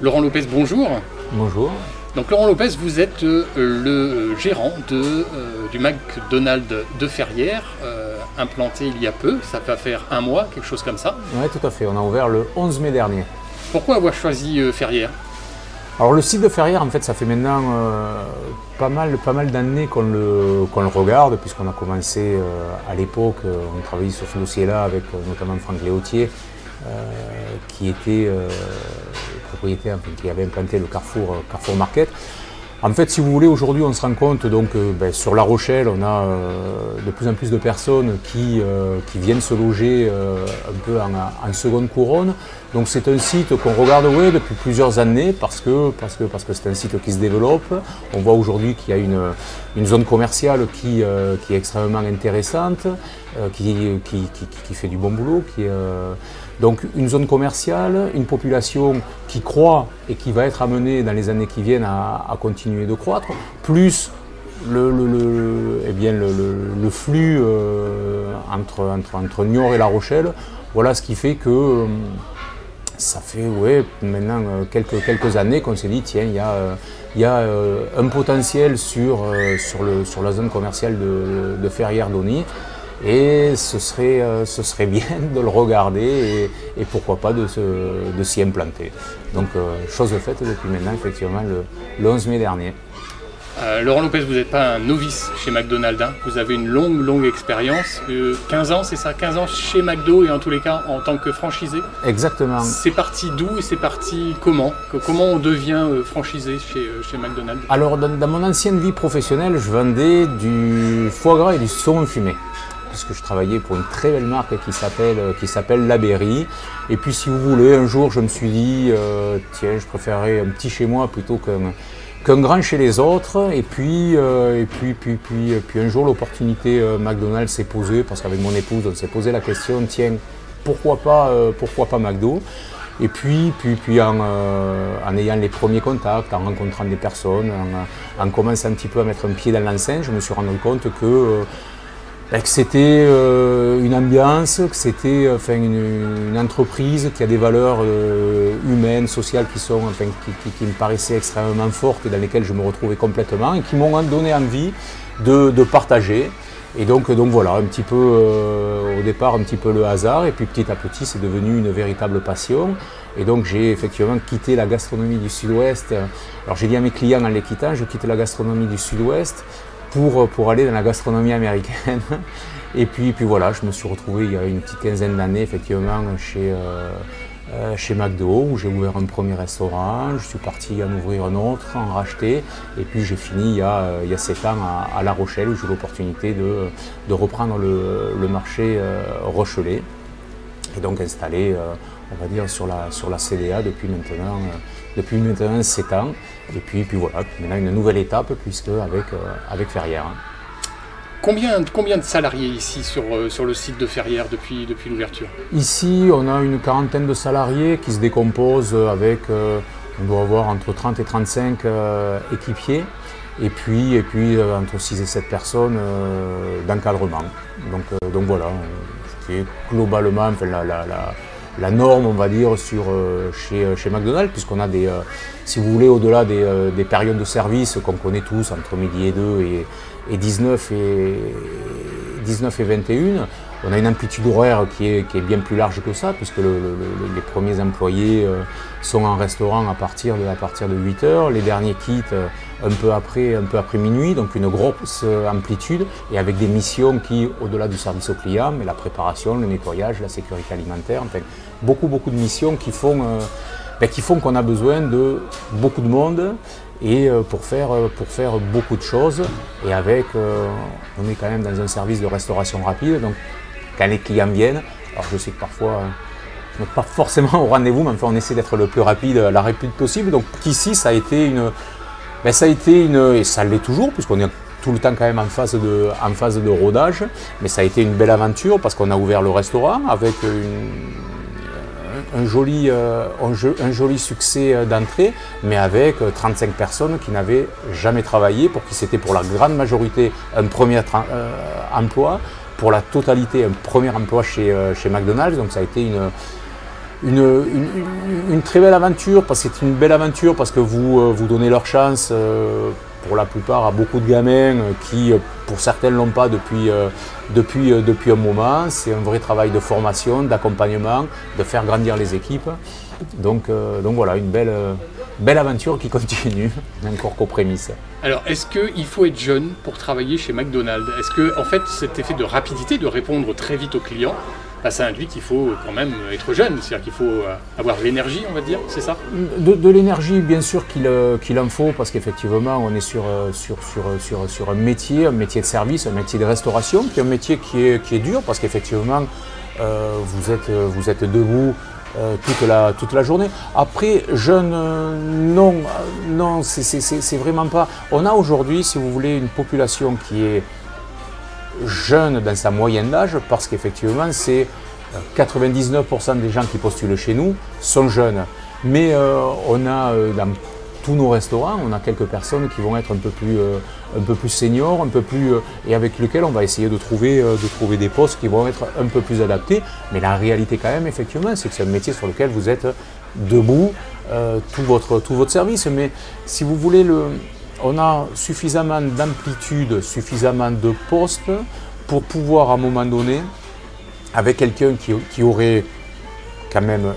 Laurent Lopez, bonjour. Bonjour. Donc Laurent Lopez, vous êtes le gérant du McDonald's de Ferrières, implanté il y a peu, ça va faire un mois, quelque chose comme ça. Oui, tout à fait, on a ouvert le 11 mai dernier. Pourquoi avoir choisi Ferrières? Alors le site de Ferrières, en fait, ça fait maintenant pas mal d'années qu'on le regarde, puisqu'on a commencé à l'époque, on travaillait sur ce dossier-là avec notamment Franck Léautier, qui était propriétaire, qui avait implanté le Carrefour Market. En fait, si vous voulez, aujourd'hui, on se rend compte, donc, sur La Rochelle, on a de plus en plus de personnes qui viennent se loger un peu en seconde couronne. Donc c'est un site qu'on regarde depuis plusieurs années parce que c'est un site qui se développe. On voit aujourd'hui qu'il y a une zone commerciale qui est extrêmement intéressante, qui fait du bon boulot. Donc une zone commerciale, une population qui croît et qui va être amenée dans les années qui viennent à continuer de croître, plus le flux entre Niort et La Rochelle. Voilà ce qui fait que ça fait maintenant quelques années qu'on s'est dit tiens, il y a un potentiel sur la zone commerciale de Ferrières-Dony. Et ce serait bien de le regarder et pourquoi pas de s'y implanter. Donc chose faite depuis maintenant effectivement le 11 mai dernier. Laurent Lopez, vous n'êtes pas un novice chez McDonald's, hein. Vous avez une longue expérience, 15 ans c'est ça, 15 ans chez McDo et en tous les cas en tant que franchisé. Exactement. C'est parti d'où et c'est parti comment? Comment on devient franchisé chez McDonald's? Alors dans mon ancienne vie professionnelle, je vendais du foie gras et du saumon fumé, puisque je travaillais pour une très belle marque qui s'appelle La Berry. Et puis si vous voulez, un jour je me suis dit, tiens, je préférerais un petit chez moi plutôt qu'un grand chez les autres. Et puis un jour l'opportunité McDonald's s'est posée, parce qu'avec mon épouse on s'est posé la question, tiens, pourquoi pas McDo? Et puis en ayant les premiers contacts, en rencontrant des personnes, en commençant un petit peu à mettre un pied dans l'enseigne, je me suis rendu compte que c'était une ambiance, que c'était une entreprise qui a des valeurs humaines, sociales qui me paraissaient extrêmement fortes et dans lesquelles je me retrouvais complètement et qui m'ont donné envie de partager. Et donc voilà, un petit peu au départ un petit peu le hasard et puis petit à petit c'est devenu une véritable passion. Et donc j'ai effectivement quitté la gastronomie du Sud-Ouest. Alors j'ai dit à mes clients en les quittant, je quitte la gastronomie du Sud-Ouest pour aller dans la gastronomie américaine. Et puis voilà, je me suis retrouvé il y a une petite quinzaine d'années effectivement chez McDo, où j'ai ouvert un premier restaurant, je suis parti en ouvrir un autre, en racheter, et puis j'ai fini il y a 7 ans à La Rochelle, où j'ai eu l'opportunité de reprendre le marché rochelais, et donc installé, on va dire, sur la CDA depuis maintenant 7 ans. Et puis voilà, maintenant une nouvelle étape, puisque avec Ferrières. Combien de salariés ici sur le site de Ferrières depuis l'ouverture? Ici, on a une quarantaine de salariés qui se décomposent avec, on doit avoir entre 30 et 35 équipiers, et puis entre 6 et 7 personnes d'encadrement. Donc voilà, ce qui est globalement la norme, on va dire, chez McDonald's, puisqu'on a si vous voulez, au-delà des périodes de service qu'on connaît tous, entre midi et 2 et 19 et 21, on a une amplitude horaire qui est bien plus large que ça, puisque les premiers employés sont en restaurant à partir de 8 h, les derniers quittent un peu après minuit, donc une grosse amplitude, et avec des missions qui, au-delà du service au client, mais la préparation, le nettoyage, la sécurité alimentaire, enfin, beaucoup de missions qui font qu'on a besoin de beaucoup de monde et pour faire beaucoup de choses. Et on est quand même dans un service de restauration rapide, donc quand les clients viennent, alors je sais que parfois on n'est pas forcément au rendez-vous, mais enfin on essaie d'être le plus rapide possible. Donc ici ça a été et ça l'est toujours, puisqu'on est tout le temps quand même en phase de rodage, mais ça a été une belle aventure parce qu'on a ouvert le restaurant avec un joli succès d'entrée, mais avec 35 personnes qui n'avaient jamais travaillé, pour qui c'était pour la grande majorité un premier emploi, pour la totalité un premier emploi chez McDonald's. Donc ça a été une très belle aventure, parce que c'est une belle aventure, parce que vous donnez leur chance, pour la plupart, à beaucoup de gamins qui, pour certains, ne l'ont pas depuis un moment. C'est un vrai travail de formation, d'accompagnement, de faire grandir les équipes. Donc voilà, une belle aventure qui continue, encore qu'aux prémices. Alors, est-ce qu'il faut être jeune pour travailler chez McDonald's? Est-ce que, en fait, cet effet de rapidité, de répondre très vite aux clients, ça induit qu'il faut quand même être jeune, c'est-à-dire qu'il faut avoir l'énergie, on va dire, c'est ça? De l'énergie, bien sûr qu'il en faut, parce qu'effectivement, on est sur un métier de service, un métier de restauration, qui est un métier qui est dur, parce qu'effectivement, vous êtes debout toute la journée. Après, jeune, non, c'est vraiment pas. On a aujourd'hui, si vous voulez, une population qui est jeune dans sa moyenne d'âge, parce qu'effectivement, c'est 99% des gens qui postulent chez nous sont jeunes. Mais on a dans tous nos restaurants, on a quelques personnes qui vont être un peu plus seniors, et avec lesquels on va essayer de trouver des postes qui vont être un peu plus adaptés. Mais la réalité quand même, effectivement, c'est que c'est un métier sur lequel vous êtes debout tout votre service. Mais si vous voulez, on a suffisamment d'amplitude, suffisamment de postes pour pouvoir à un moment donné, avec quelqu'un qui aurait quand même,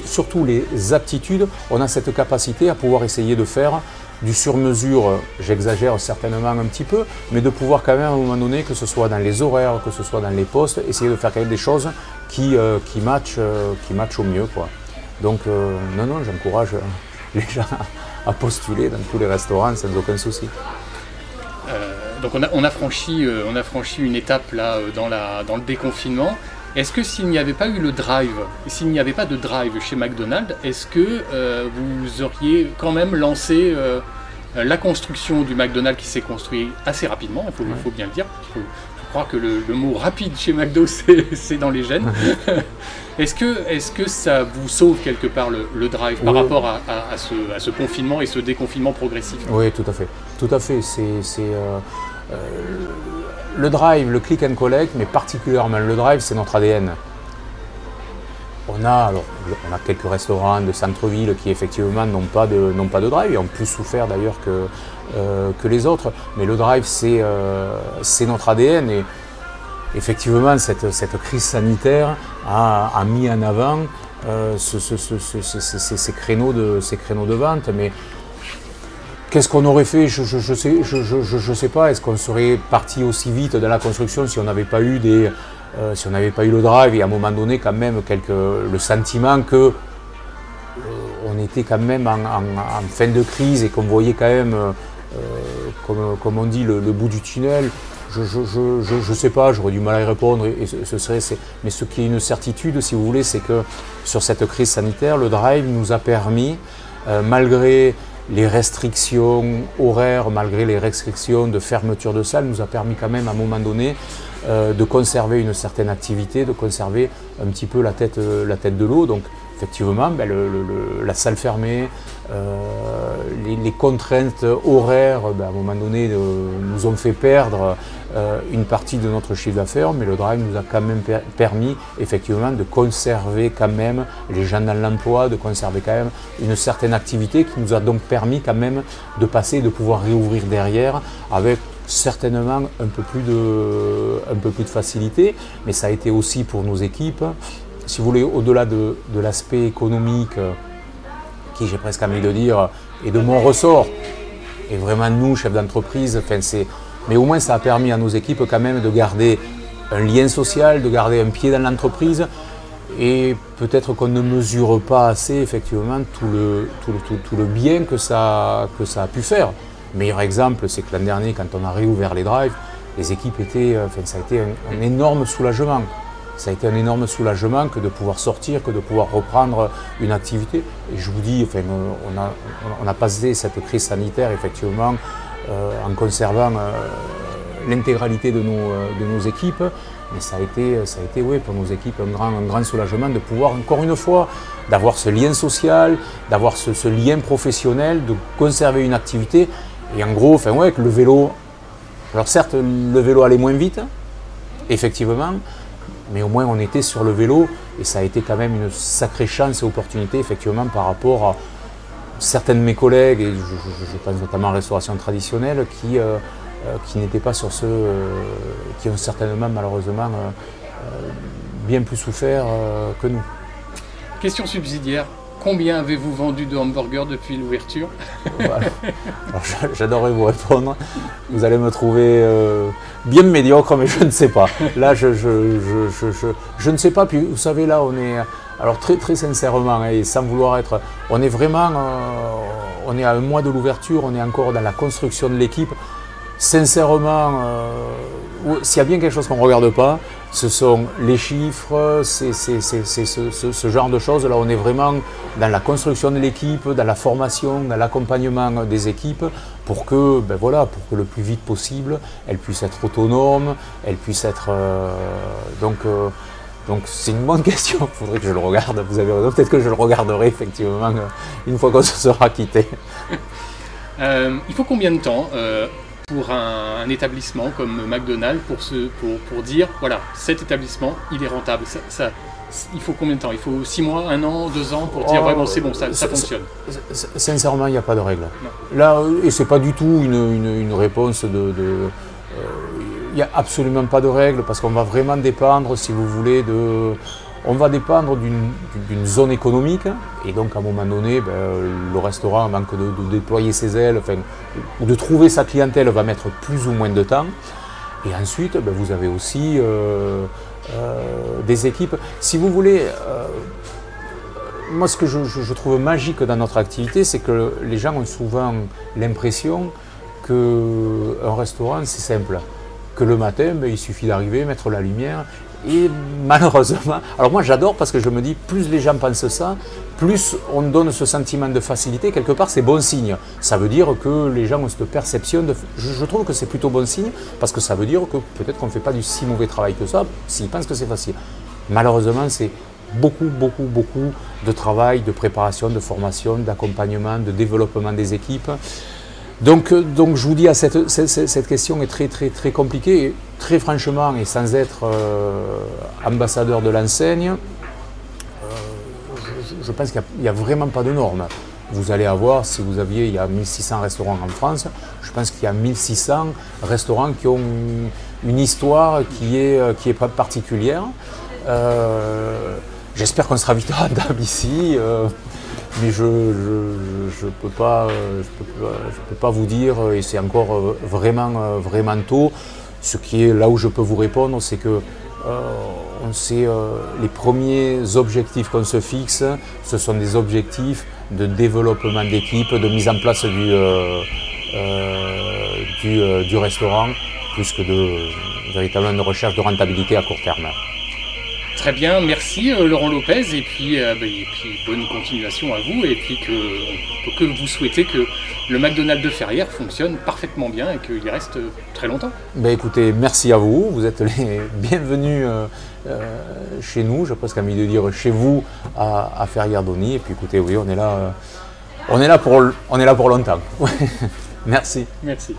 surtout les aptitudes, on a cette capacité à pouvoir essayer de faire du sur-mesure, j'exagère certainement un petit peu, mais de pouvoir quand même à un moment donné, que ce soit dans les horaires, que ce soit dans les postes, essayer de faire quand même des choses qui matchent au mieux, quoi. Donc non, j'encourage les gens à postuler dans tous les restaurants sans aucun souci. Donc on a franchi une étape là dans le déconfinement. Est-ce que s'il n'y avait pas eu le drive, s'il n'y avait pas de drive chez McDonald's, est-ce que vous auriez quand même lancé la construction du McDonald's qui s'est construit assez rapidement, il faut bien le dire. Je crois que le mot rapide chez McDo, c'est dans les gènes. Est-ce que ça vous sauve quelque part le drive par rapport à ce confinement et ce déconfinement progressif? Oui, tout à fait. Le drive, le click and collect, mais particulièrement le drive, c'est notre ADN. On a quelques restaurants de centre-ville qui effectivement n'ont pas de drive et ont plus souffert d'ailleurs que les autres. Mais le drive, c'est notre ADN, et effectivement cette crise sanitaire a mis en avant ces créneaux de vente. Mais qu'est-ce qu'on aurait fait? Je sais pas. Est-ce qu'on serait parti aussi vite dans la construction si on n'avait pas eu le drive, et à un moment donné quand même le sentiment que on était quand même en fin de crise et qu'on voyait quand même, comme on dit, le bout du tunnel? Je sais pas, j'aurais du mal à y répondre. Mais ce qui est une certitude, si vous voulez, c'est que sur cette crise sanitaire, le drive nous a permis, malgré les restrictions horaires, malgré les restrictions de fermeture de salle, nous a permis quand même à un moment donné de conserver une certaine activité, de conserver un petit peu la tête de l'eau. Donc effectivement, la salle fermée, les contraintes horaires, à un moment donné, nous ont fait perdre une partie de notre chiffre d'affaires, mais le drive nous a quand même permis effectivement de conserver quand même les gens dans l'emploi, de conserver quand même une certaine activité qui nous a donc permis quand même de passer, de pouvoir réouvrir derrière avec certainement un peu plus de facilité. Mais ça a été aussi pour nos équipes, si vous voulez, au-delà de l'aspect économique, qui, j'ai presque envie de dire, est de mon ressort, et vraiment nous, chefs d'entreprise, mais au moins ça a permis à nos équipes quand même de garder un lien social, de garder un pied dans l'entreprise, et peut-être qu'on ne mesure pas assez effectivement tout le bien que ça a pu faire. Le meilleur exemple, c'est que l'an dernier, quand on a réouvert les drives, les équipes ça a été un énorme soulagement. Ça a été un énorme soulagement que de pouvoir sortir, que de pouvoir reprendre une activité. Et je vous dis, on a passé cette crise sanitaire effectivement en conservant l'intégralité de nos équipes. Mais ça a été pour nos équipes un grand soulagement de pouvoir, encore une fois, d'avoir ce lien social, d'avoir ce lien professionnel, de conserver une activité. Et en gros, que le vélo, alors certes, le vélo allait moins vite, effectivement, mais au moins on était sur le vélo et ça a été quand même une sacrée chance et opportunité effectivement par rapport à certains de mes collègues, et je pense notamment à la restauration traditionnelle, qui n'étaient pas sur ceux qui ont certainement malheureusement bien plus souffert que nous. Question subsidiaire, combien avez-vous vendu de hamburgers depuis l'ouverture? Voilà. J'adorerais vous répondre. Vous allez me trouver bien médiocre, mais je ne sais pas. Là, je ne sais pas. Puis vous savez, là, on est, alors très sincèrement, et sans vouloir être, on est vraiment, on est à un mois de l'ouverture, on est encore dans la construction de l'équipe. Sincèrement, s'il y a bien quelque chose qu'on ne regarde pas, ce sont les chiffres, c'est ce genre de choses. Là, on est vraiment dans la construction de l'équipe, dans la formation, dans l'accompagnement des équipes pour que, ben voilà, pour que le plus vite possible, elles puissent être autonomes, elles puissent être... donc c'est une bonne question, il faudrait que je le regarde, vous avez raison, peut-être que je le regarderai effectivement une fois qu'on se sera quitté. Il faut combien de temps pour un établissement comme McDonald's pour dire, voilà, cet étabbissement, il est rentable? Il faut combien de temps? Il faut 6 mois, 1 an, 2 ans pour dire, vraiment, c'est bon, ça fonctionne? Sincèrement, il n'y a pas de règle. Là, et ce n'est pas du tout une réponse il n'y a absolument pas de règle parce qu'on va vraiment dépendre, si vous voulez, on va dépendre d'une zone économique et donc à un moment donné, ben, le restaurant, avant que de déployer ses ailes, enfin, ou de trouver sa clientèle, va mettre plus ou moins de temps. Et ensuite, ben, vous avez aussi des équipes. Si vous voulez, moi ce que je trouve magique dans notre activité, c'est que les gens ont souvent l'impression qu'un restaurant, c'est simple. Que le matin, ben, il suffit d'arriver, mettre la lumière. Et malheureusement, alors moi j'adore parce que je me dis, plus les gens pensent ça, plus on donne ce sentiment de facilité, quelque part c'est bon signe. Ça veut dire que les gens ont cette perception, je trouve que c'est plutôt bon signe, parce que ça veut dire que peut-être qu'on ne fait pas du si mauvais travail que ça, s'ils pensent que c'est facile. Malheureusement, c'est beaucoup de travail, de préparation, de formation, d'accompagnement, de développement des équipes. Donc je vous dis, cette question est très compliquée, et très franchement, et sans être ambassadeur de l'enseigne, je pense qu'il n'y a vraiment pas de normes. Vous allez avoir, si vous aviez, il y a 1600 restaurants en France, je pense qu'il y a 1600 restaurants qui ont une histoire qui est particulière. J'espère qu'on sera vite rentable ici. Mais je peux pas vous dire, et c'est encore vraiment tôt. Ce qui est là où je peux vous répondre, c'est que on sait, les premiers objectifs qu'on se fixe, ce sont des objectifs de développement d'équipe, de mise en place du restaurant, plus que véritablement de recherche de rentabilité à court terme. Très bien, merci Laurent Lopez, et puis bonne continuation à vous, et puis que vous souhaitez que le McDonald's de Ferrières fonctionne parfaitement bien et qu'il reste très longtemps. Ben écoutez, merci à vous, vous êtes les bienvenus chez nous, j'ai presque envie de dire chez vous à Ferrières-Dony, et puis écoutez, oui, on est là pour longtemps. Merci. Merci.